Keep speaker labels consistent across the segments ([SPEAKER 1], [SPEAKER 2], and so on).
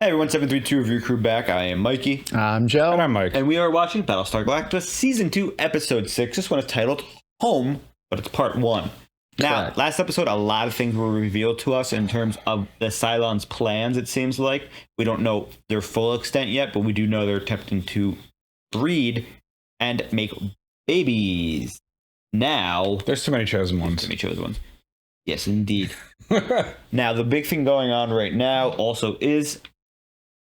[SPEAKER 1] Hey everyone, 732 Review Crew back. I am Mikey.
[SPEAKER 2] I'm Joe.
[SPEAKER 3] And I'm Mike.
[SPEAKER 1] And we are watching Battlestar Galactica Season 2, Episode 6. This one is titled Home, but it's Part 1. Now,
[SPEAKER 2] Correct.
[SPEAKER 1] last episode, a lot of things were revealed to us in terms of the Cylon's plans, it seems like. We don't know their full extent yet, but we do know they're attempting to breed and make babies. Now...
[SPEAKER 3] There's too many chosen ones.
[SPEAKER 1] Too many chosen ones. Yes, indeed. Now, the big thing going on right now also is...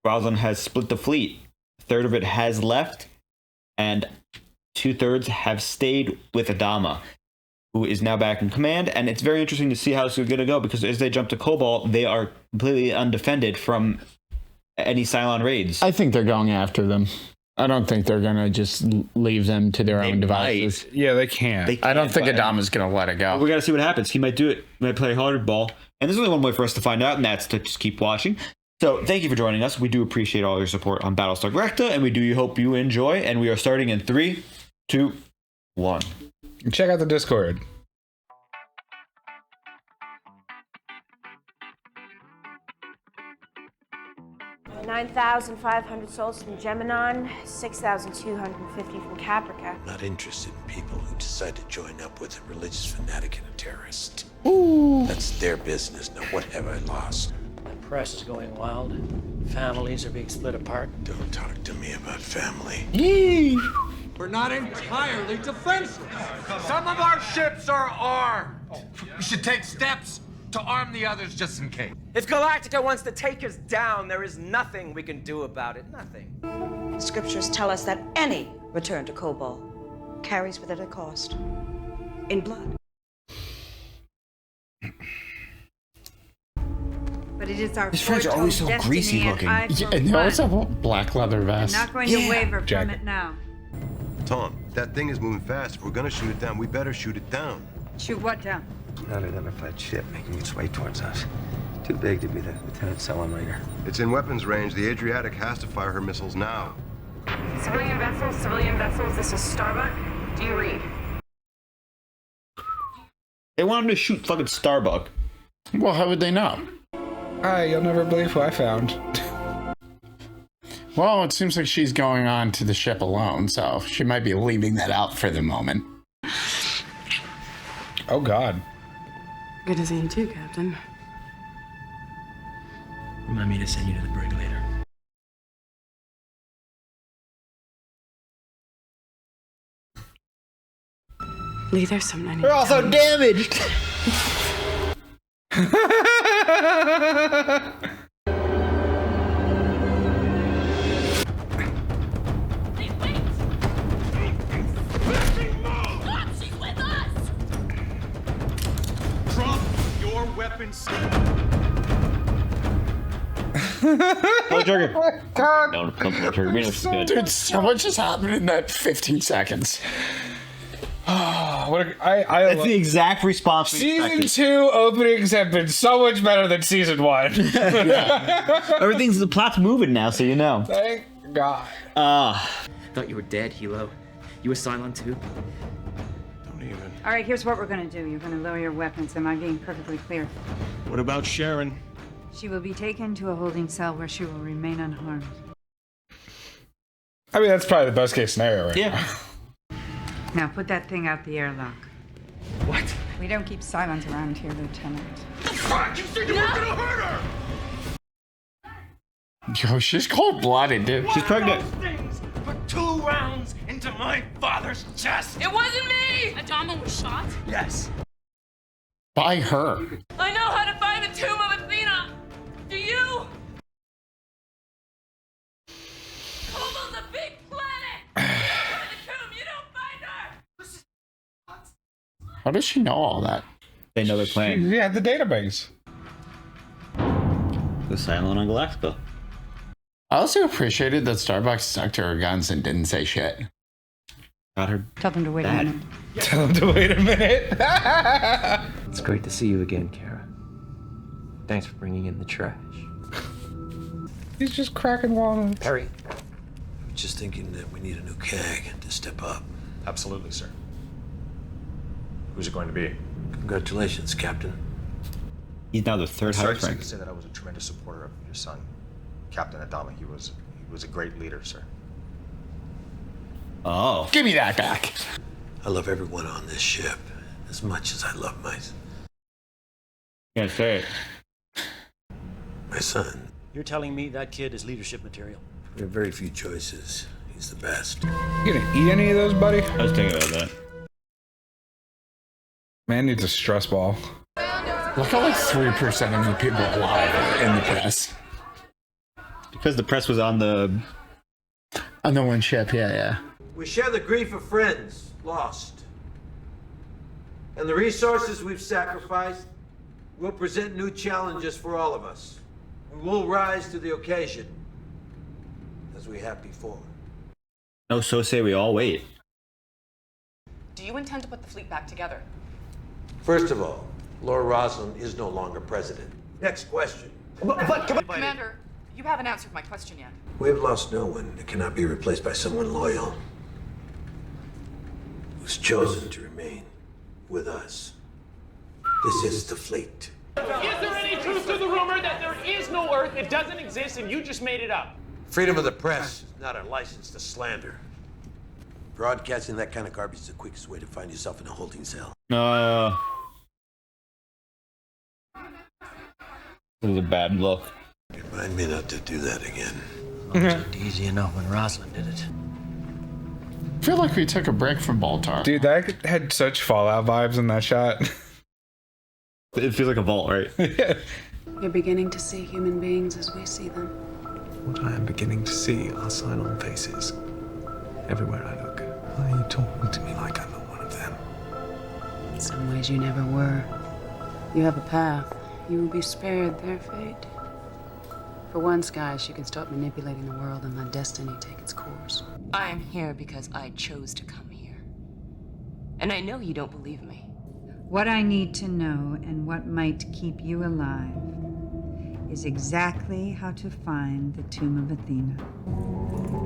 [SPEAKER 1] Rosalind has split the fleet. A third of it has left, and 2/3 have stayed with Adama, who is now back in command. And it's very interesting to see how this is going to go, because as they jump to Cobalt, they are completely undefended from any Cylon raids.
[SPEAKER 2] I think they're going after them. I don't think they're going to just leave them to their own devices.
[SPEAKER 3] Yeah, they can't.
[SPEAKER 2] I don't think Adama's going to let it go.
[SPEAKER 1] We got to see what happens. He might do it. He might play hardball. And there's only one way for us to find out, and that's to just keep watching. So thank you for joining us. We do appreciate all your support on Battlestar Galactica, and we do hope you enjoy. And we are starting in 3, 2, 1.
[SPEAKER 3] Check out the Discord.
[SPEAKER 4] Uh, 9,500 souls from Geminon, 6,250 from Caprica.
[SPEAKER 5] Not interested in people who decide to join up with a religious fanatic and a terrorist.
[SPEAKER 2] Ooh.
[SPEAKER 5] That's their business. Now, what have I lost?
[SPEAKER 6] The press is going wild. Families are being split apart.
[SPEAKER 5] Don't talk to me about family.
[SPEAKER 7] We're not entirely defenseless. Some of our ships are armed. We should take steps to arm the others just in case.
[SPEAKER 8] If Galactica wants to take us down, there is nothing we can do about it. Nothing.
[SPEAKER 9] The scriptures tell us that any return to Cobalt carries with it a cost. In blood.
[SPEAKER 10] But it is our
[SPEAKER 1] His friends are always so greasy looking.
[SPEAKER 2] And they always have a black leather vest.
[SPEAKER 10] I'm not going to waver
[SPEAKER 3] Jack.
[SPEAKER 10] from it now.
[SPEAKER 11] Tom, that thing is moving fast. If we're gonna shoot it down, we better shoot it down.
[SPEAKER 10] Shoot what down?
[SPEAKER 12] An unidentified ship making its way towards us. Too big to be the Lieutenant Salamander.
[SPEAKER 11] It's in weapons range. The Adriatic has to fire her missiles now.
[SPEAKER 4] Civilian vessels, this is Starbuck. Do you read?
[SPEAKER 1] They want him to shoot fucking Starbuck.
[SPEAKER 2] Well, how would they know?
[SPEAKER 3] You'll never believe who I found.
[SPEAKER 2] Well, it seems like she's going on to the ship alone, so she might be leaving that out for the moment.
[SPEAKER 3] Oh, God.
[SPEAKER 10] Good to see you too, Captain.
[SPEAKER 6] Remind me to send you to the brig later.
[SPEAKER 10] Lee, there's something I need
[SPEAKER 1] They're all so damaged.
[SPEAKER 7] Drop your weapons.
[SPEAKER 1] Pull the trigger.
[SPEAKER 3] Oh, God.
[SPEAKER 1] No, don't pull the trigger. We know it's good.
[SPEAKER 2] Dude, so much has happened in that 15 seconds.
[SPEAKER 1] That's the exact response we
[SPEAKER 3] Season
[SPEAKER 1] expected.
[SPEAKER 3] 2 openings have been so much better than Season 1.
[SPEAKER 1] Everything's, the plot's moving now, so you know.
[SPEAKER 3] Thank God.
[SPEAKER 8] Thought you were dead, Hilo. You a Cylon too?
[SPEAKER 5] Don't even.
[SPEAKER 10] All right, here's what we're going to do. You're going to lower your weapons. Am I being perfectly clear?
[SPEAKER 7] What about Sharon?
[SPEAKER 10] She will be taken to a holding cell where she will remain unharmed.
[SPEAKER 3] I mean, that's probably the best case scenario right
[SPEAKER 1] Yeah.
[SPEAKER 3] now.
[SPEAKER 10] Now put that thing out the airlock.
[SPEAKER 8] What?
[SPEAKER 10] We don't keep Cylons around here, Lieutenant.
[SPEAKER 7] Fuck! You said you were gonna hurt her!
[SPEAKER 2] Yo, she's cold-blooded, dude.
[SPEAKER 1] She's pregnant.
[SPEAKER 7] Things for 2 rounds into my father's chest!
[SPEAKER 4] It wasn't me! Adama was shot?
[SPEAKER 7] Yes.
[SPEAKER 2] By her.
[SPEAKER 4] I know how to find the tomb of Athena! Do you? Cobalt's a big planet! Find the tomb, you don't find her!
[SPEAKER 2] How does she know all that?
[SPEAKER 1] They know they're playing
[SPEAKER 3] Yeah, the database.
[SPEAKER 1] the Cylon on Galactica.
[SPEAKER 2] I also appreciated that Starbucks stuck to her guns and didn't say shit.
[SPEAKER 1] Got her
[SPEAKER 10] Tell them to wait a
[SPEAKER 1] dad.
[SPEAKER 10] minute.
[SPEAKER 3] Tell him to wait a minute.
[SPEAKER 12] It's great to see you again, Kara. Thanks for bringing in the trash.
[SPEAKER 3] He's just cracking walnuts.
[SPEAKER 12] Perry.
[SPEAKER 5] Just thinking that we need a new CAG to step up.
[SPEAKER 7] Absolutely, sir. Who's it going to be?
[SPEAKER 5] Congratulations, Captain.
[SPEAKER 1] He's now the third highest rank.
[SPEAKER 7] to say that I was a tremendous supporter of your son.
[SPEAKER 13] Captain Adama. He was a great leader, sir.
[SPEAKER 1] Oh.
[SPEAKER 2] Give me that back.
[SPEAKER 5] I love everyone on this ship as much as I love
[SPEAKER 1] Yeah, say it.
[SPEAKER 5] my son.
[SPEAKER 6] You're telling me that kid is leadership material?
[SPEAKER 5] We have very few choices. He's the best.
[SPEAKER 3] You gonna eat any of those, buddy?
[SPEAKER 1] I was thinking about that.
[SPEAKER 3] Man needs a stress ball.
[SPEAKER 2] Look how like 3% of the people alive in the press.
[SPEAKER 1] Because the press was on the
[SPEAKER 2] one ship, yeah.
[SPEAKER 7] We share the grief of friends lost. And the resources we've sacrificed will present new challenges for all of us. We will rise to the occasion as we have before.
[SPEAKER 1] No, so say we all wait.
[SPEAKER 4] Do you intend to put the fleet back together?
[SPEAKER 7] First of all, Lord Rosalind is no longer president. Next question.
[SPEAKER 4] Commander, you haven't answered my question yet.
[SPEAKER 5] We have lost no one that cannot be replaced by someone loyal, who's chosen to remain with us. This is the fleet.
[SPEAKER 14] Is there any truth to the rumor that there is no Earth, it doesn't exist, and you just made it up?
[SPEAKER 7] Freedom of the press is not a license to slander. Broadcasting that kind of garbage is the quickest way to find yourself in a holding cell.
[SPEAKER 1] It was a bad look.
[SPEAKER 5] Remind me not to do that again.
[SPEAKER 6] It looked easy enough when Rosalind did it.
[SPEAKER 2] I feel like we took a break from Baltar.
[SPEAKER 3] Dude, that had such Fallout vibes in that shot.
[SPEAKER 1] It feels like a vault, right?
[SPEAKER 10] You're beginning to see human beings as we see them.
[SPEAKER 12] What I am beginning to see are silent faces. Everywhere I look. Why are you talking to me like I'm not one of them?
[SPEAKER 10] In some ways you never were. You have a path. You will be spared their fate. For once, guys, you can stop manipulating the world and let destiny take its course.
[SPEAKER 4] I am here because I chose to come here. And I know you don't believe me.
[SPEAKER 10] What I need to know and what might keep you alive is exactly how to find the tomb of Athena.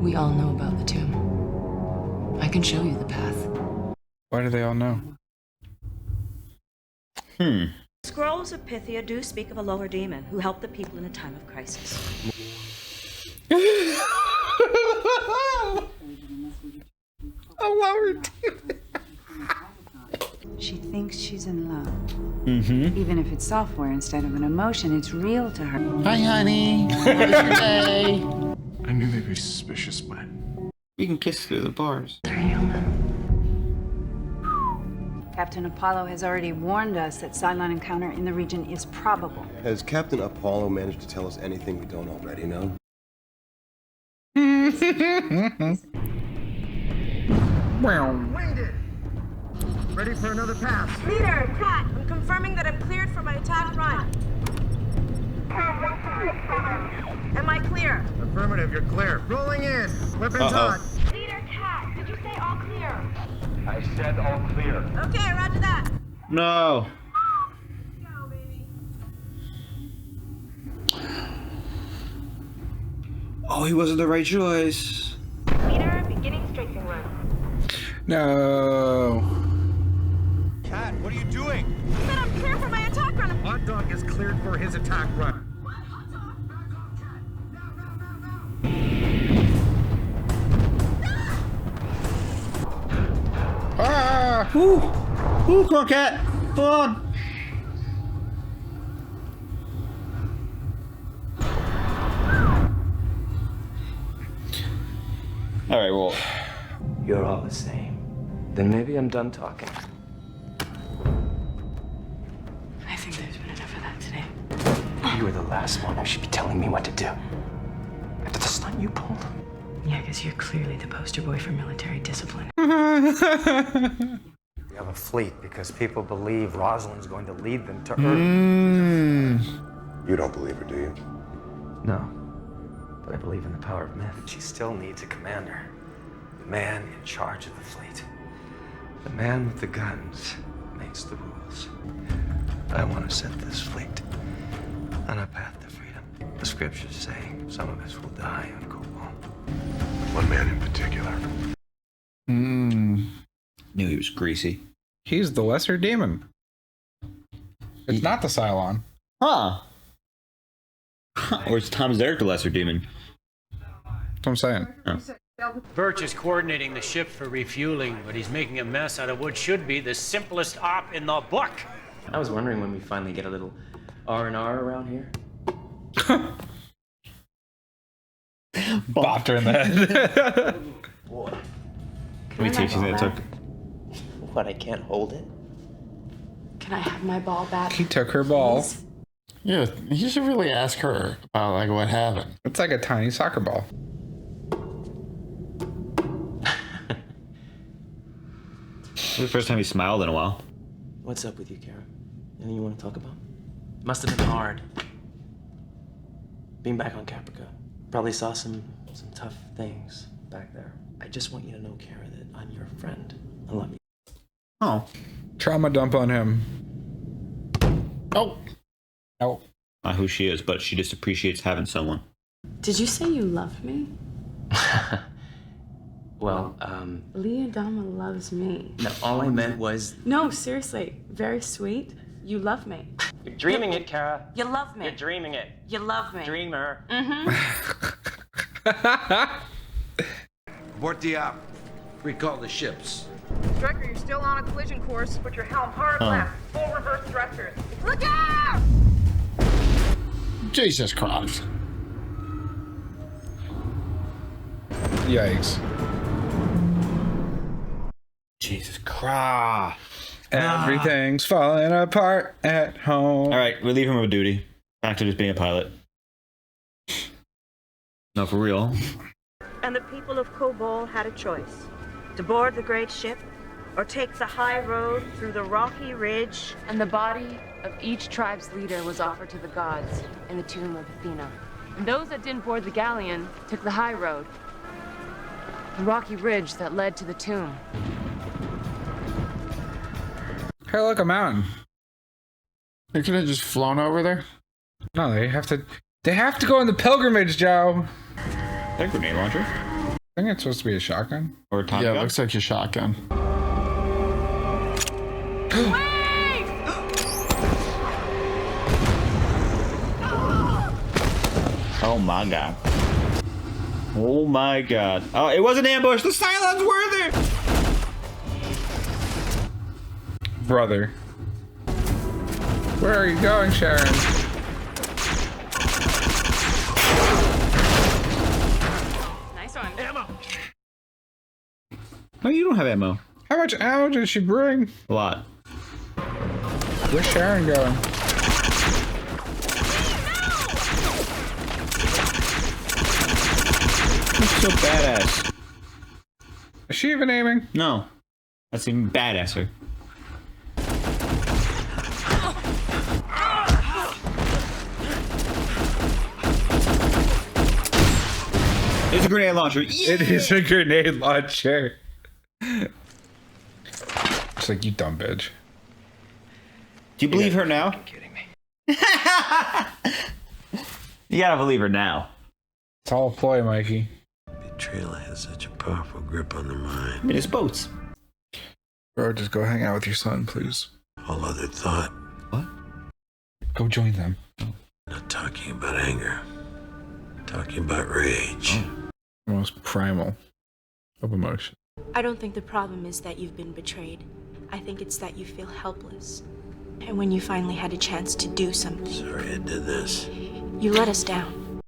[SPEAKER 4] We all know about the tomb. I can show you the path.
[SPEAKER 3] Why do they all know?
[SPEAKER 9] Scrolls of Pythia do speak of a lower demon who helped the people in a time of crisis.
[SPEAKER 3] A lower demon.
[SPEAKER 10] She thinks she's in love. Even if it's software instead of an emotion, it's real to her.
[SPEAKER 2] Hi, honey. How was your day?
[SPEAKER 11] I knew they'd be suspicious, but
[SPEAKER 1] We can kiss through the bars.
[SPEAKER 10] They're human. Captain Apollo has already warned us that Cylon encounter in the region is probable.
[SPEAKER 11] has Captain Apollo managed to tell us anything we don't already know?
[SPEAKER 7] Winged! Ready for another pass.
[SPEAKER 8] Leader, Kat, I'm confirming that I'm cleared for my attack run. Am I clear?
[SPEAKER 7] Affirmative, you're clear. Rolling in. Weapons hot.
[SPEAKER 8] Leader, Kat, did you say all clear?
[SPEAKER 7] I said all clear.
[SPEAKER 8] Okay, roger that.
[SPEAKER 1] No.
[SPEAKER 8] Go, baby.
[SPEAKER 1] Oh, he wasn't the right choice.
[SPEAKER 8] Leader, beginning strafing run.
[SPEAKER 3] No.
[SPEAKER 7] Kat, what are you doing?
[SPEAKER 8] I said I'm clear for my attack run.
[SPEAKER 7] Hot Dog is cleared for his attack run.
[SPEAKER 3] Ah!
[SPEAKER 1] Woo! Woo, come on, cat! Come on! Alright, well.
[SPEAKER 12] You're all the same. Then maybe I'm done talking.
[SPEAKER 10] I think there's been enough of that today.
[SPEAKER 12] You were the last one who should be telling me what to do. After the stunt you pulled.
[SPEAKER 10] Yeah, because you're clearly the poster boy for military discipline.
[SPEAKER 13] We have a fleet because people believe Rosalind's going to lead them to Earth.
[SPEAKER 11] You don't believe her, do you?
[SPEAKER 12] No. But I believe in the power of myth.
[SPEAKER 13] She still needs a commander. The man in charge of the fleet. The man with the guns makes the rules. I want to set this fleet on a path to freedom. The scriptures say some of us will die on Cobalt.
[SPEAKER 11] One man in particular.
[SPEAKER 1] Knew he was greasy.
[SPEAKER 3] He's the lesser demon. It's not the Cylon.
[SPEAKER 1] Huh. Or is Tom Zarek the lesser demon?
[SPEAKER 3] That's what I'm saying.
[SPEAKER 1] Oh.
[SPEAKER 6] Birch is coordinating the ship for refueling, but he's making a mess out of what should be the simplest op in the book.
[SPEAKER 15] I was wondering when we finally get a little R&R around here.
[SPEAKER 3] Bopped her in the head.
[SPEAKER 15] Boy.
[SPEAKER 1] Let me teach you that took.
[SPEAKER 15] What, I can't hold it?
[SPEAKER 10] Can I have my ball back?
[SPEAKER 3] He took her ball.
[SPEAKER 2] Yeah, you should really ask her about like what happened.
[SPEAKER 3] It's like a tiny soccer ball.
[SPEAKER 1] This is the first time he smiled in a while.
[SPEAKER 15] What's up with you, Kara? Anything you want to talk about? Must have been hard. Being back on Caprica. Probably saw some tough things back there. I just want you to know, Kara, that I'm your friend. I love you.
[SPEAKER 1] Oh.
[SPEAKER 3] Trauma dump on him.
[SPEAKER 2] Oh.
[SPEAKER 3] Oh.
[SPEAKER 1] Not who she is, but she just appreciates having someone.
[SPEAKER 10] Did you say you love me?
[SPEAKER 15] Well,
[SPEAKER 10] Leah Dama loves me.
[SPEAKER 15] no, all I meant was...
[SPEAKER 10] No, seriously. Very sweet. You love me.
[SPEAKER 15] You're dreaming it, Kara.
[SPEAKER 10] You love me.
[SPEAKER 15] You're dreaming it.
[SPEAKER 10] You love me.
[SPEAKER 15] Dreamer.
[SPEAKER 7] Abort the op. Recall the ships.
[SPEAKER 4] Striker, you're still on a collision course. Put your helm hard left. Full reverse thrusters. Look out!
[SPEAKER 2] Jesus Christ.
[SPEAKER 3] Yikes.
[SPEAKER 1] Jesus Christ.
[SPEAKER 3] Everything's falling apart at home.
[SPEAKER 1] All right, relieve him of duty. Back to just being a pilot. No, for real.
[SPEAKER 9] And the people of Kobol had a choice: to board the great ship or take the high road through the rocky ridge.
[SPEAKER 10] And the body of each tribe's leader was offered to the gods in the tomb of Athena. And those that didn't board the galleon took the high road, the rocky ridge that led to the tomb.
[SPEAKER 3] Hey, look, a mountain.
[SPEAKER 2] They could have just flown over there.
[SPEAKER 3] No, they have to go on the pilgrimage, Joe.
[SPEAKER 1] That grenade launcher?
[SPEAKER 3] I think it's supposed to be a shotgun.
[SPEAKER 1] Or a Tommy
[SPEAKER 2] Yeah,
[SPEAKER 1] gun?
[SPEAKER 2] it looks like a shotgun.
[SPEAKER 1] Oh my god. Oh my god. Oh, it was an ambush. The Cylons were there.
[SPEAKER 3] Brother. Where are you going, Sharon?
[SPEAKER 10] Nice one.
[SPEAKER 6] Ammo.
[SPEAKER 1] No, you don't have ammo.
[SPEAKER 3] How much ammo did she bring?
[SPEAKER 1] A lot.
[SPEAKER 3] Where's Sharon going?
[SPEAKER 1] That's so badass.
[SPEAKER 3] Is she even aiming?
[SPEAKER 1] No. That's even badasser. It's a grenade launcher. Yeah!
[SPEAKER 3] It is a grenade launcher. It's like, you dumb bitch.
[SPEAKER 1] Do you believe her now?
[SPEAKER 13] You're kidding me.
[SPEAKER 1] You gotta believe her now.
[SPEAKER 3] It's all a ploy, Mikey.
[SPEAKER 5] Betrayal has such a powerful grip on the
[SPEAKER 1] I
[SPEAKER 5] mind.
[SPEAKER 1] mean, it's boats.
[SPEAKER 3] Bro, just go hang out with your son, please.
[SPEAKER 5] All other thought,
[SPEAKER 3] Go join them.
[SPEAKER 5] not talking about anger, talking about rage.
[SPEAKER 3] The most primal of emotion.
[SPEAKER 16] I don't think the problem is that you've been betrayed. I think it's that you feel helpless. And when you finally had a chance to do something,
[SPEAKER 5] Sorry I did this.
[SPEAKER 16] you let us down.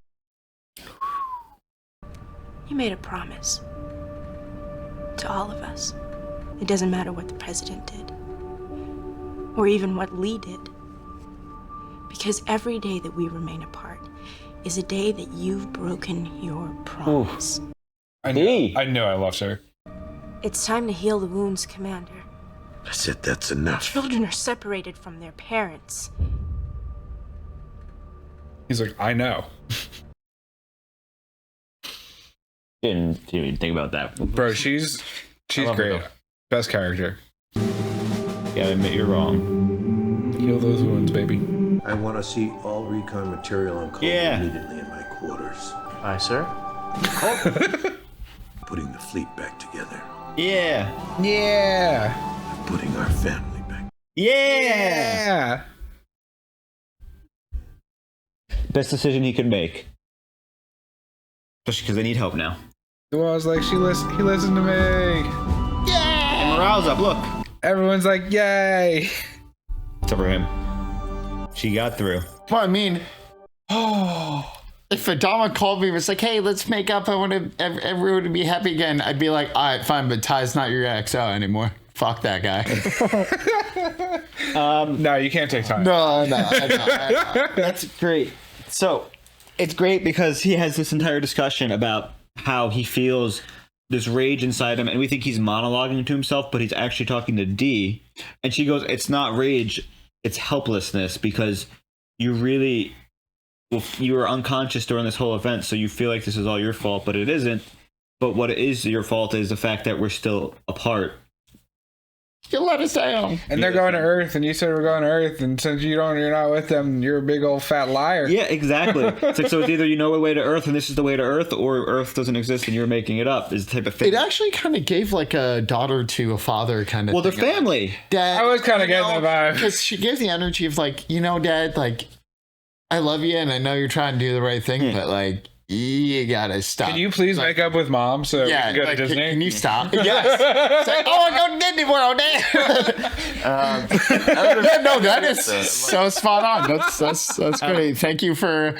[SPEAKER 16] You made a promise. To all of us. It doesn't matter what the president did. Or even what Lee did. Because every day that we remain apart is a day that you've broken your promise.
[SPEAKER 3] I knew I loved her.
[SPEAKER 16] It's time to heal the wounds, Commander.
[SPEAKER 5] I said that's enough.
[SPEAKER 16] Children are separated from their parents.
[SPEAKER 3] He's like, I know.
[SPEAKER 1] Didn't even think about that.
[SPEAKER 3] Bro, she's
[SPEAKER 1] love her,
[SPEAKER 3] great.
[SPEAKER 1] though.
[SPEAKER 3] Best character.
[SPEAKER 1] Gotta admit you're wrong.
[SPEAKER 3] Heal those wounds, baby.
[SPEAKER 5] I want to see all recon material on call immediately in my quarters.
[SPEAKER 15] Aye, sir.
[SPEAKER 5] Putting the fleet back together.
[SPEAKER 1] Yeah.
[SPEAKER 3] Yeah.
[SPEAKER 5] Putting our family back.
[SPEAKER 1] Yeah. best decision he could make. Especially because they need help now.
[SPEAKER 3] Well, I was like, he listened to me.
[SPEAKER 1] Yeah! And morale's up, look.
[SPEAKER 3] Everyone's like, yay.
[SPEAKER 1] Except for him. She got through.
[SPEAKER 2] Well, I mean, if Adama called me and was like, hey, let's make up, I want everyone to be happy again, I'd be like, all right, fine, but Ty's not your XO anymore. Fuck that guy.
[SPEAKER 3] No, you can't take time.
[SPEAKER 2] No. I know.
[SPEAKER 1] That's great. So, it's great because he has this entire discussion about how he feels this rage inside him, and we think he's monologuing to himself, but he's actually talking to Dee. And she goes, it's not rage, it's helplessness, because you were unconscious during this whole event, so you feel like this is all your fault, but it isn't. But what is your fault is the fact that we're still apart.
[SPEAKER 2] You let us down.
[SPEAKER 3] And they're going to Earth, and you said we're going to Earth, and since you're not with them, you're a big old fat liar.
[SPEAKER 1] Yeah, exactly. It's like, so it's either you know the way to Earth, and this is the way to Earth, or Earth doesn't exist, and you're making it up. Is the type of thing.
[SPEAKER 2] It actually kind of gave like a daughter to a father kind of.
[SPEAKER 1] Well, they're family.
[SPEAKER 2] Dad,
[SPEAKER 3] I was kind of getting the vibe
[SPEAKER 2] because she gave the energy of like, Dad, like, I love you, and I know you're trying to do the right thing, but like, you gotta stop.
[SPEAKER 3] Can you please make up with Mom so we can go to Disney?
[SPEAKER 2] Can you stop? Yes. It's like, oh, I go to Disney World. No, that is so spot on. That's great. Thank you for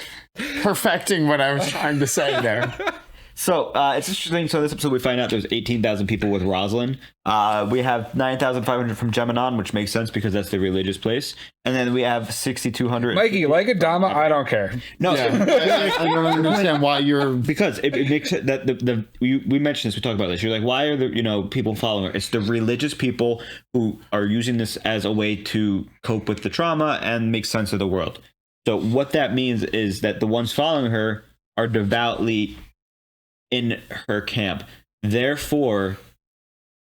[SPEAKER 2] perfecting what I was trying to say there.
[SPEAKER 1] So it's interesting. So this episode we find out there's 18,000 people with Rosalind. We have 9,500 from Geminon, which makes sense because that's the religious place. And then we have 6,200.
[SPEAKER 3] Mikey, like Adama, I don't care.
[SPEAKER 1] No,
[SPEAKER 2] I don't understand why you're
[SPEAKER 1] because it makes it that we mentioned this. We talked about this. You're like, why are the people following her? It's the religious people who are using this as a way to cope with the trauma and make sense of the world. So what that means is that the ones following her are devoutly in her camp. Therefore,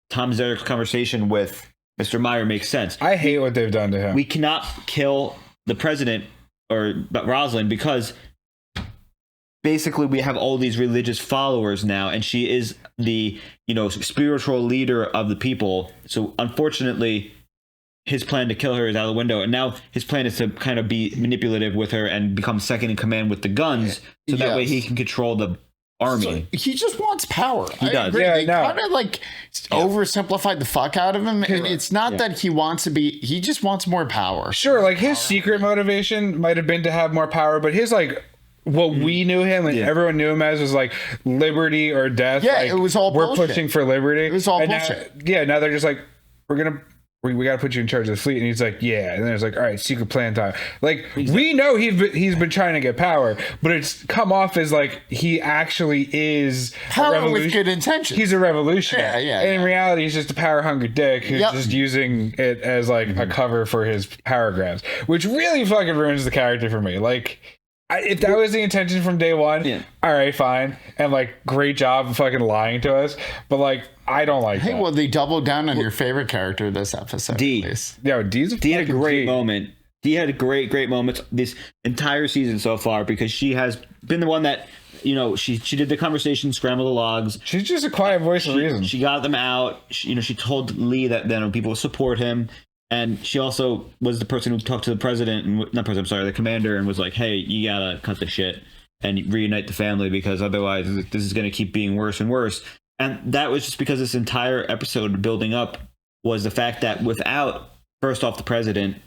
[SPEAKER 1] Tom Zedek's conversation with Mr. Meyer makes sense.
[SPEAKER 3] I hate what they've done to him.
[SPEAKER 1] We cannot kill the president or Rosalind because basically we have all these religious followers now, and she is the spiritual leader of the people. So unfortunately, his plan to kill her is out of the window, and now his plan is to kind of be manipulative with her and become second in command with the guns, so that way he can control the army.
[SPEAKER 2] So he just wants power.
[SPEAKER 1] He does.
[SPEAKER 2] Yeah, they kind of like oversimplified the fuck out of him. And it's not that he wants to be, he just wants more power.
[SPEAKER 3] Sure, like his secret motivation might have been to have more power, but his what we knew him and everyone knew him as was like liberty or death.
[SPEAKER 2] Yeah, it was all
[SPEAKER 3] we're
[SPEAKER 2] bullshit.
[SPEAKER 3] pushing for liberty.
[SPEAKER 2] It was all bullshit.
[SPEAKER 3] Now they're just like, we got to put you in charge of the fleet. And he's like, yeah. And then it's like, all right, secret plan time. Like, we know he's been trying to get power, but it's come off as like he actually is
[SPEAKER 2] power with good intentions.
[SPEAKER 3] He's a revolutionary.
[SPEAKER 2] Yeah.
[SPEAKER 3] And in reality, he's just a power-hungry dick who's just using it as like a cover for his power grabs, which really fucking ruins the character for me. Like, if that was the intention from day one, all right, fine. And like, great job of fucking lying to us. But like, I don't like that.
[SPEAKER 2] Well, they doubled down on your favorite character this episode.
[SPEAKER 1] Dee.
[SPEAKER 3] Yeah, Dee
[SPEAKER 1] had a great moment. Dee had great moments this entire season so far because she has been the one that, she did the conversation, scrambled the logs.
[SPEAKER 3] She's just a quiet voice of reason.
[SPEAKER 1] She got them out. She told Lee that then people will support him. And she also was the person who talked to the president, the commander, and was like, hey, you gotta cut the shit and reunite the family because otherwise this is going to keep being worse and worse. And that was just because this entire episode building up was the fact that without, first off, the president,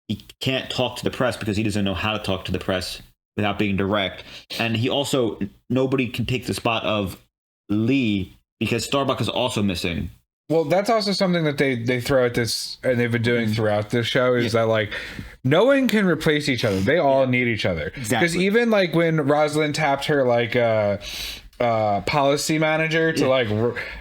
[SPEAKER 1] he can't talk to the press because he doesn't know how to talk to the press without being direct. And he also, nobody can take the spot of Lee because Starbuck is also missing.
[SPEAKER 3] Well, that's also something that they throw at this, and they've been doing throughout this show, is that like no one can replace each other. They all need each other. Because even like when Rosalind tapped her like policy manager to like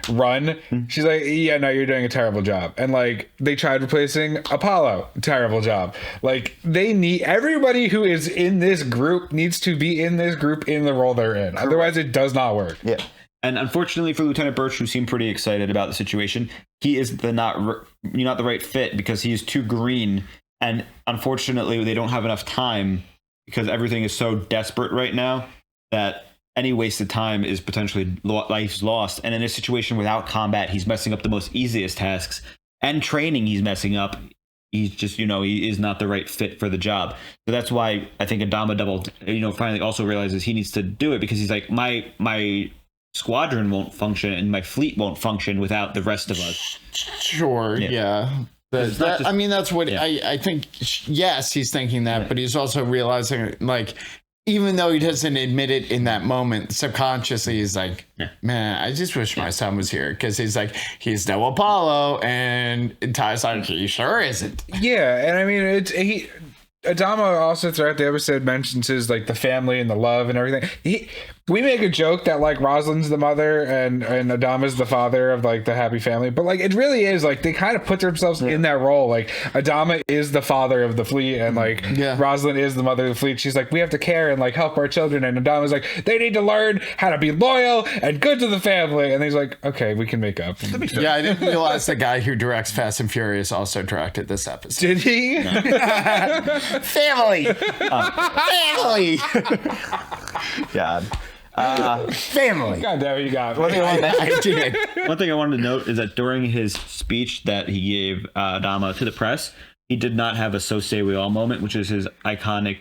[SPEAKER 3] run, she's like, yeah, no, you're doing a terrible job. And like they tried replacing Apollo, terrible job. Like they need everybody who is in this group needs to be in this group in the role they're in. Otherwise, it does not work.
[SPEAKER 1] Yeah. And unfortunately for Lieutenant Birch, who seemed pretty excited about the situation, he is not the right fit because he is too green. And unfortunately, they don't have enough time because everything is so desperate right now that any wasted time is potentially life's lost. And in a situation without combat, he's messing up the most easiest tasks and training he's messing up. he's just, he is not the right fit for the job. So that's why I think Adama finally also realizes he needs to do it, because he's like, my squadron won't function and my fleet won't function without the rest of us.
[SPEAKER 2] Sure, yeah. That's what I think. Yes, he's thinking that, but he's also realizing, like, even though he doesn't admit it in that moment, subconsciously he's like, man, I just wish my son was here, because he's like, he's no Apollo, and Ty's like, he sure isn't.
[SPEAKER 3] Yeah, and I mean, Adama also throughout the episode mentions his, like, the family and the love and everything. We make a joke that, like, Rosalind's the mother and Adama's the father of, like, the happy family, but, like, it really is, like, they kind of put themselves in that role. Like, Adama is the father of the fleet, and, like, Rosalind is the mother of the fleet. She's like, we have to care and, like, help our children, and Adama's like, they need to learn how to be loyal and good to the family, and he's like, okay, we can make up.
[SPEAKER 2] Yeah, I didn't realize the guy who directs Fast and Furious also directed this episode.
[SPEAKER 3] Did he?
[SPEAKER 2] Family. Family.
[SPEAKER 1] God.
[SPEAKER 2] Family.
[SPEAKER 3] God damn it, you got
[SPEAKER 1] One thing I wanted to note is that during his speech that he gave Adama to the press, he did not have a "So say we all" moment, which is his iconic,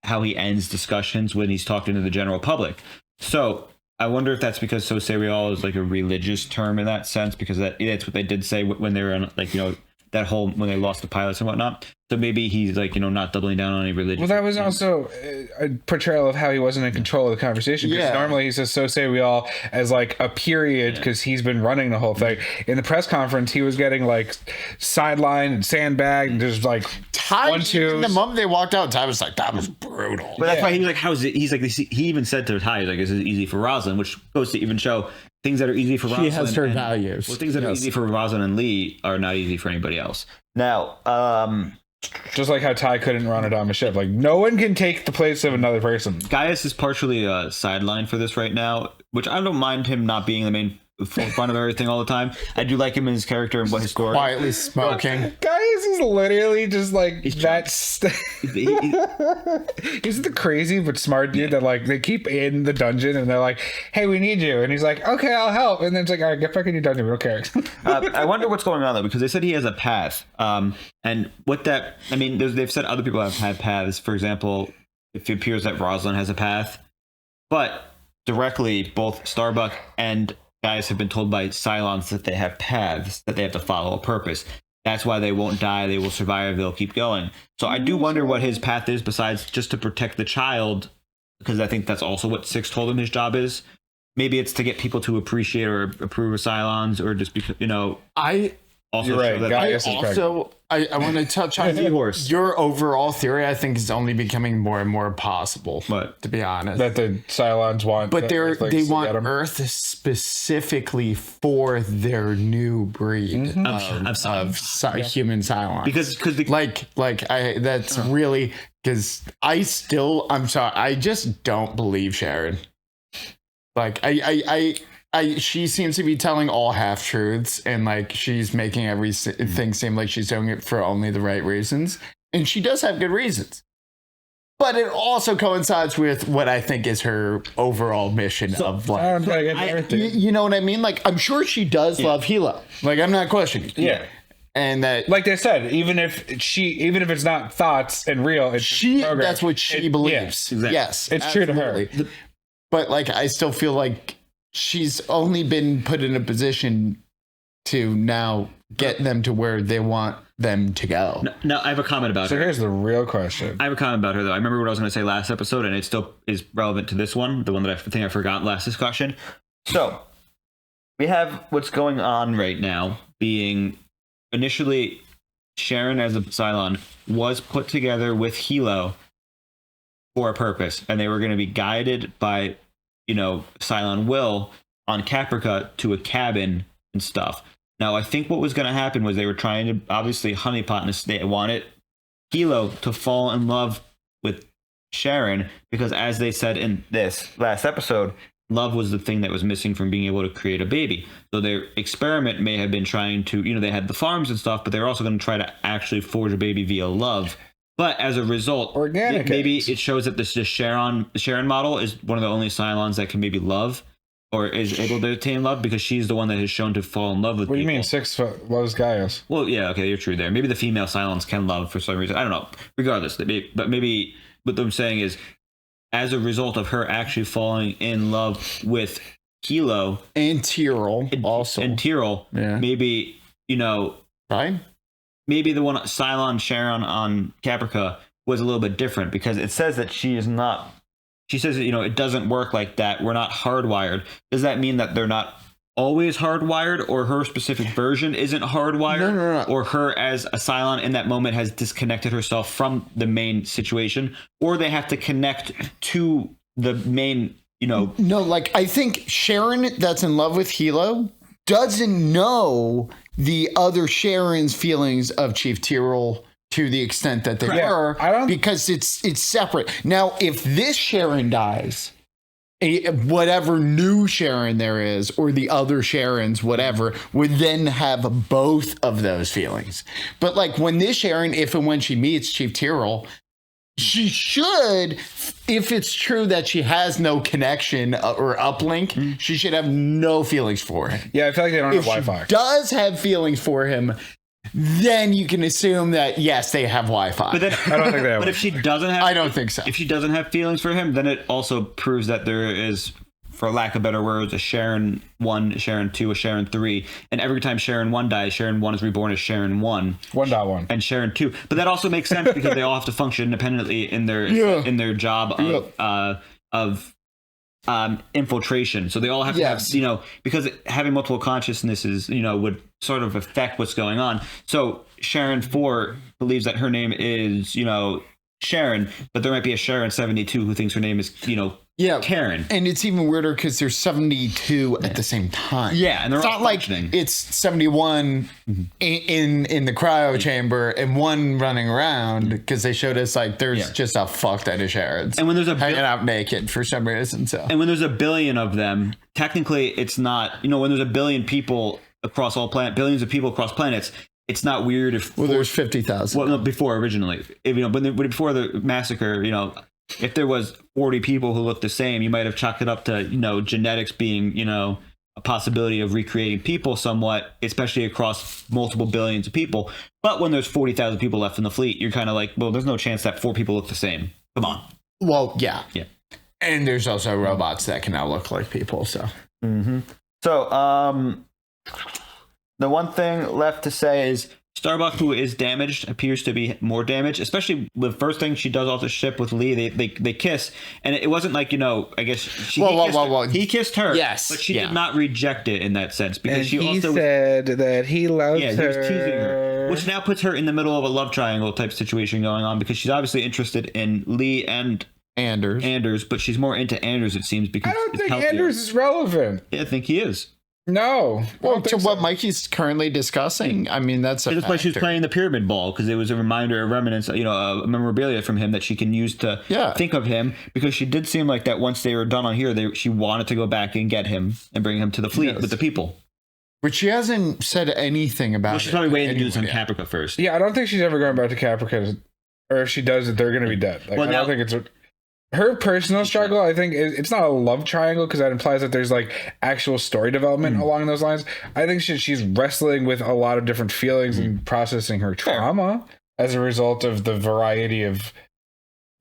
[SPEAKER 1] how he ends discussions when he's talking to the general public. So I wonder if that's because "So say we all" is like a religious term in that sense, because that's what they did say when they were on, like, that whole, when they lost the pilots and whatnot. So maybe he's like, not doubling down on any religion.
[SPEAKER 3] Well, that was also a portrayal of how he wasn't in control of the conversation. Because normally he says, so say we all, as like a period, because he's been running the whole thing. In the press conference, he was getting like sidelined and sandbagged, and just like
[SPEAKER 2] The moment they walked out, Ty was like, that was brutal.
[SPEAKER 1] But that's why he was like, how is it? He's like, he even said to Ty, like, is it easy for Rosalind? Which goes to even show things that are easy for Rosalind.
[SPEAKER 2] She has her values.
[SPEAKER 1] Well, things that are easy for Rosalind and Lee are not easy for anybody else. Now,
[SPEAKER 3] just like how Ty couldn't run Adama's ship. Like, no one can take the place of another person.
[SPEAKER 1] Gaius is partially sidelined for this right now, which I don't mind him not being the main front of everything all the time. I do like him in his character and what his story.
[SPEAKER 2] Quietly smoking.
[SPEAKER 3] Gaius is literally just like he's the crazy but smart dude that, like, they keep in the dungeon and they're like, hey, we need you, and he's like, okay, I'll help, and then it's like, all right, get back in your dungeon, we don't care.
[SPEAKER 1] I wonder what's going on though, because they said he has a path, and what that, I mean, they've said other people have had paths. For example, it appears that Rosalind has a path, but directly both Starbuck and Gaius have been told by Cylons that they have paths, that they have to follow a purpose. That's why they won't die, they will survive, they'll keep going. So I do wonder what his path is, besides just to protect the child, because I think that's also what Six told him his job is. Maybe it's to get people to appreciate or approve of Cylons, or just because,
[SPEAKER 3] You're right. Gaius is pregnant.
[SPEAKER 2] I want to touch on your overall theory. I think is only becoming more and more possible.
[SPEAKER 1] What?
[SPEAKER 2] To be honest,
[SPEAKER 3] that the Cylons want,
[SPEAKER 2] but they want Earth specifically for their new breed of human Cylons. Because that's really, because I'm sorry, I just don't believe Sharon. Like she seems to be telling all half truths, and like she's making everything seem like she's doing it for only the right reasons, and she does have good reasons. But it also coincides with what I think is her overall mission of life. You know what I mean? Like, I'm sure she does love Hilo. Like, I'm not questioning.
[SPEAKER 3] Yeah.
[SPEAKER 2] And that,
[SPEAKER 3] like they said, even if it's not thoughts and real,
[SPEAKER 2] that's what she believes.
[SPEAKER 3] Exactly.
[SPEAKER 2] Yes,
[SPEAKER 3] it's true to her.
[SPEAKER 2] But like, I still feel like she's only been put in a position to now get them to where they want them to go.
[SPEAKER 1] No, I have a comment about her.
[SPEAKER 3] So here's the real question.
[SPEAKER 1] I have a comment about her, though. I remember what I was going to say last episode, and it still is relevant to this one, the one that I think I forgot last discussion. So, we have what's going on right now being, initially, Sharon as a Cylon was put together with Hilo for a purpose, and they were going to be guided by, Cylon Will on Caprica to a cabin and stuff. Now, I think what was going to happen was they were trying to, obviously, honeypot in a state. They wanted Hilo to fall in love with Sharon, because as they said in this last episode, love was the thing that was missing from being able to create a baby. So their experiment may have been trying to, they had the farms and stuff, but they were also going to try to actually forge a baby via love. But as a result, maybe it shows that the Sharon model is one of the only Cylons that can maybe love. or is able to attain love because she's the one that is shown to fall in love with
[SPEAKER 3] What do you
[SPEAKER 1] people.
[SPEAKER 3] mean 6 foot loves Gaius?
[SPEAKER 1] Well, yeah, okay, you're true there. Maybe the female Cylons can love for some reason. I don't know. Regardless, but maybe what I'm saying is, as a result of her actually falling in love with Kilo
[SPEAKER 2] and Tyrell also,
[SPEAKER 1] maybe, you know,
[SPEAKER 2] right?
[SPEAKER 1] Maybe the one Cylon Sharon on Caprica was a little bit different because it says that she is not. She says that, you know, it doesn't work like that. We're not hardwired. Does that mean that they're not always hardwired, or her specific version isn't hardwired?
[SPEAKER 2] No.
[SPEAKER 1] Or her as a Cylon in that moment has disconnected herself from the main situation, or they have to connect to the main, you know.
[SPEAKER 2] No, like I think Sharon that's in love with Hilo doesn't know the other Sharon's feelings of Chief Tyrell to the extent that they were, because it's separate. Now, if this Sharon dies, whatever new Sharon there is, or the other Sharons, whatever, would then have both of those feelings. But like when this Sharon, if and when she meets Chief Tyrell, she should, if it's true that she has no connection or uplink, she should have no feelings for him.
[SPEAKER 3] Yeah, I feel like they don't have Wi-Fi.
[SPEAKER 2] If she does have feelings for him, then you can assume that yes, they have Wi-Fi.
[SPEAKER 1] But then,
[SPEAKER 3] I don't think they have.
[SPEAKER 1] But if she doesn't have,
[SPEAKER 2] I don't think so.
[SPEAKER 1] If she doesn't have feelings for him, then it also proves that there is, for lack of better words, a Sharon 1, a Sharon 2, a Sharon 3, and every time Sharon 1 dies, Sharon 1 is reborn as Sharon 1,
[SPEAKER 3] 1.1,
[SPEAKER 1] and Sharon 2. But that also makes sense because they all have to function independently in their job of infiltration. So they all have to have, you know, because having multiple consciousnesses, you know, would sort of affect what's going on. So Sharon 4 believes that her name is, you know, Sharon, but there might be a Sharon 72 who thinks her name is, you know, Karen.
[SPEAKER 2] And it's even weirder because there's 72 at the same time.
[SPEAKER 1] Yeah, and they're
[SPEAKER 2] it's
[SPEAKER 1] all
[SPEAKER 2] not like
[SPEAKER 1] functioning.
[SPEAKER 2] it's 71 in the cryo chamber and one running around, because they showed us like there's just a fuck ton of Sharons.
[SPEAKER 1] And when there's
[SPEAKER 2] hanging out naked for some reason. So
[SPEAKER 1] and when there's a billion of them, technically it's not, you know, when there's a billion people across all billions of people across planets, it's not weird if
[SPEAKER 2] there's 50,000.
[SPEAKER 1] Well, no, before originally, if, you know, but before the massacre, you know, if there was 40 people who looked the same, you might have chalked it up to, you know, genetics being, you know, a possibility of recreating people somewhat, especially across multiple billions of people. But when there's 40,000 people left in the fleet, you're kind of like, well, there's no chance that 4 people look the same. Come on.
[SPEAKER 2] Well, yeah.
[SPEAKER 1] And
[SPEAKER 2] there's also robots that can now look like people. So.
[SPEAKER 1] So, the one thing left to say is Starbuck, who is damaged, appears to be more damaged, especially the first thing she does off the ship with Lee. They kiss, and it wasn't like, you know, I guess he kissed her,
[SPEAKER 2] yes,
[SPEAKER 1] but she did not reject it in that sense, because
[SPEAKER 3] and
[SPEAKER 1] she
[SPEAKER 3] he
[SPEAKER 1] also
[SPEAKER 3] said that he loves her.
[SPEAKER 1] He was teasing her, which now puts her in the middle of a love triangle type situation going on, because she's obviously interested in Lee and Anders, but she's more into Anders, it seems, because
[SPEAKER 3] I don't think
[SPEAKER 1] healthier.
[SPEAKER 3] Anders is relevant.
[SPEAKER 1] Yeah, I think he is.
[SPEAKER 3] No.
[SPEAKER 2] Well, to what Mikey's currently discussing, I mean, that's a
[SPEAKER 1] That's why she was playing the pyramid ball, because it was a reminder, a remnants, you know, a memorabilia from him that she can use to think of him, because she did seem like that once they were done on here, she wanted to go back and get him and bring him to the fleet with the people.
[SPEAKER 2] But she hasn't said anything about it.
[SPEAKER 1] She's probably waiting to do this on Caprica first.
[SPEAKER 3] Yeah, I don't think she's ever going back to Caprica, or if she does, they're going to be dead. Like, I don't think it's her personal struggle. I think it's not a love triangle, because that implies that there's like actual story development along those lines. I think she's wrestling with a lot of different feelings and processing her trauma as a result of the variety of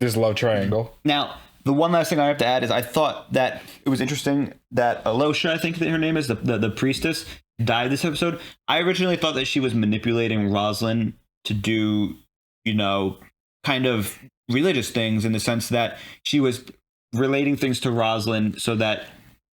[SPEAKER 3] this love triangle.
[SPEAKER 1] Now, the one last thing I have to add is I thought that it was interesting that Alosha, I think that her name is, the priestess, died this episode. I originally thought that she was manipulating Roslin to do, you know, kind of religious things, in the sense that she was relating things to Roslin so that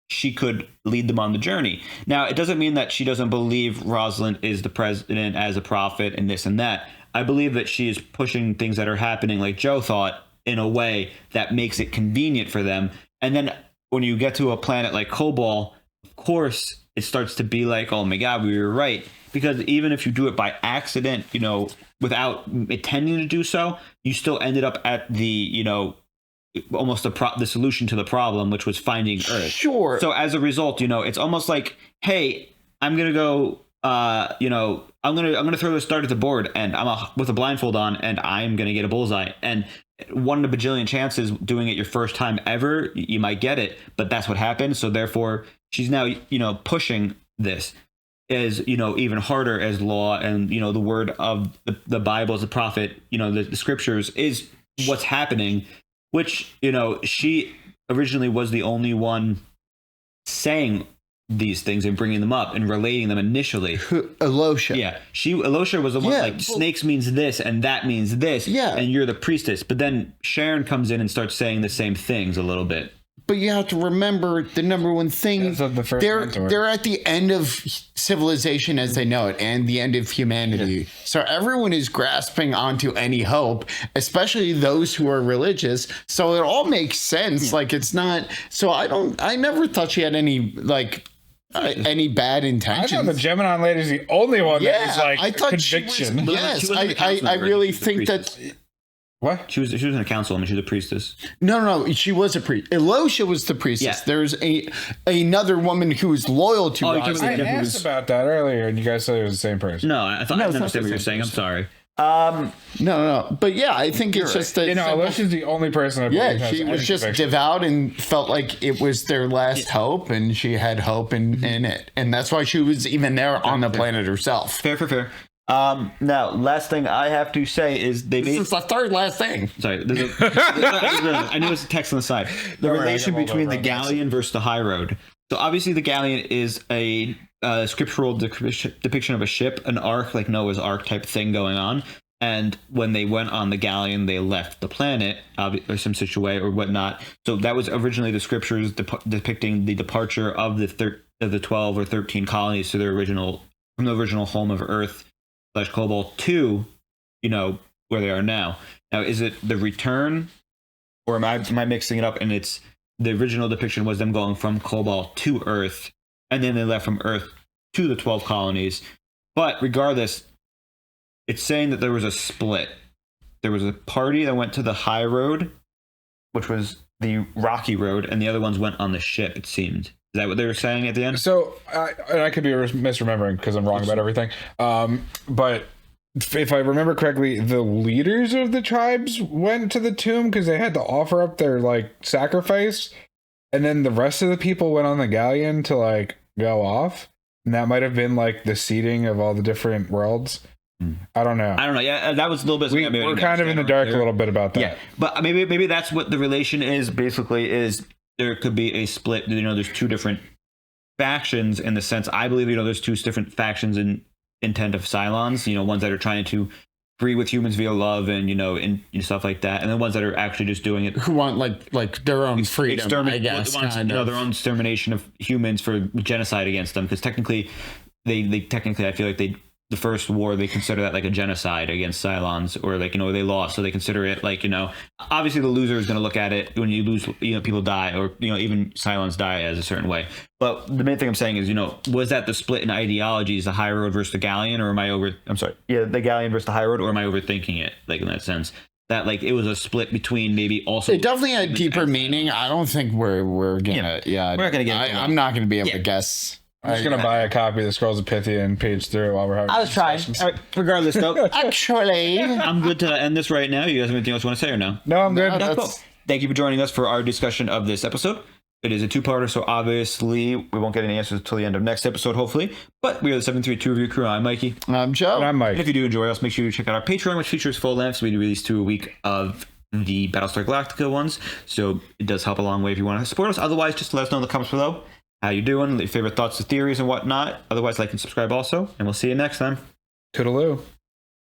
[SPEAKER 1] she could lead them on the journey. Now, it doesn't mean that she doesn't believe Roslin is the president as a prophet and this and that. I believe that she is pushing things that are happening, like Joe thought, in a way that makes it convenient for them. And then when you get to a planet like Kobol, of course, it starts to be like, oh my God, we were right. Because even if you do it by accident, you know, without intending to do so, you still ended up at the, you know, almost the solution to the problem, which was finding Earth. Sure. So as a result, you know, it's almost like, hey, I'm going to go, you know, I'm gonna throw this dart at the board, and with a blindfold on, and I'm gonna get a bullseye. And one in a bajillion chances doing it your first time ever, you might get it, but that's what happened. So therefore, she's now pushing this as even harder as law, and the word of the Bible as a prophet, the scriptures is what's happening, which she originally was the only one saying these things and bringing them up and relating them initially.
[SPEAKER 2] Elosha.
[SPEAKER 1] Yeah. Elosha was the one snakes means this and that means this.
[SPEAKER 2] Yeah.
[SPEAKER 1] And you're the priestess. But then Sharon comes in and starts saying the same things a little bit.
[SPEAKER 2] But you have to remember the number one thing. They're at the end of civilization as they know it and the end of humanity. Yeah. So everyone is grasping onto any hope, especially those who are religious. So it all makes sense. Yeah. Like it's not. So I never thought she had any any bad intentions.
[SPEAKER 3] I thought the Gemini lady is the only one that is like
[SPEAKER 2] I thought
[SPEAKER 3] conviction.
[SPEAKER 2] Yes, I really think that.
[SPEAKER 3] What?
[SPEAKER 1] She was in a council. I mean, she was a priestess.
[SPEAKER 2] No, she was a priest. Elosha was the priestess. Yeah. There's another woman who was loyal to Rosalind.
[SPEAKER 3] I asked about that earlier, and you guys said it was the same person.
[SPEAKER 1] No, I thought I didn't understand what you were saying. I'm sorry.
[SPEAKER 2] No. But yeah, I think it's just that...
[SPEAKER 3] Elosha's the only person...
[SPEAKER 2] she was just devout and felt like it was their last hope, and she had hope in it. And that's why she was even there on the planet herself.
[SPEAKER 1] Fair. Now, last thing I have to say is this
[SPEAKER 2] is the third last thing.
[SPEAKER 1] Sorry, I know it's a text on the side. The relation between the galleon versus the high road. So obviously, the galleon is a scriptural depiction of a ship, an ark, like Noah's Ark type thing going on. And when they went on the galleon, they left the planet, or some such a way, or whatnot. So that was originally the scriptures depicting the departure of the 12 or 13 colonies to from the original home of Earth / Cobalt to, where they are now. Now, is it the return, or am I mixing it up? And it's the original depiction was them going from Cobalt to Earth, and then they left from Earth to the 12 colonies. But regardless, it's saying that there was a split. There was a party that went to the high road, which was the rocky road, and the other ones went on the ship, it seemed. Is that what they were saying at the end?
[SPEAKER 3] So, I could be misremembering because I'm wrong about everything. But if I remember correctly, the leaders of the tribes went to the tomb because they had to offer up their sacrifice, and then the rest of the people went on the galleon to go off, and that might have been the seeding of all the different worlds. I don't know.
[SPEAKER 1] Yeah, that was a little bit.
[SPEAKER 3] We're kind of in the dark a little bit about that.
[SPEAKER 1] Yeah, but maybe that's what the relation is. Basically, is there could be a split. There's two different factions in the sense. I believe there's two different factions in intent of Cylons. Ones that are trying to agree with humans via love and and stuff like that, and the ones that are actually just doing it
[SPEAKER 2] who want like their own freedom. I guess
[SPEAKER 1] their own extermination of humans for genocide against them. Because technically, they technically I feel like the first war, they consider that like a genocide against Cylons, or they lost, so they consider it obviously the loser is going to look at it when you lose, people die, or even Cylons die as a certain way. But the main thing I'm saying is, was that the split in ideologies, the high road versus the galleon, or the galleon versus the high road, or am I overthinking it in that sense? That it was a split between maybe also.
[SPEAKER 2] It definitely had deeper meaning. I don't think we're gonna. Yeah, we're not gonna get. I'm not gonna be able to guess.
[SPEAKER 3] I'm just going to buy a copy of the Scrolls of Pythia and page through while we're having
[SPEAKER 1] I was trying. Regardless, though.
[SPEAKER 2] Actually.
[SPEAKER 1] I'm good to end this right now. You guys have anything else you want to say or no?
[SPEAKER 3] No, I'm good.
[SPEAKER 1] Cool. Thank you for joining us for our discussion of this episode. It is a two-parter, so obviously we won't get any answers until the end of next episode, hopefully. But we are the 732 Review Crew. I'm Mikey.
[SPEAKER 2] I'm Joe.
[SPEAKER 3] And I'm Mike.
[SPEAKER 1] And if you do enjoy us, make sure you check out our Patreon, which features full lengths. We do release 2 a week of the Battlestar Galactica ones, so it does help a long way if you want to support us. Otherwise, just let us know in the comments below how you doing, your favorite thoughts, theories, and whatnot. Otherwise, like and subscribe also, and we'll see you next time.
[SPEAKER 3] Toodaloo.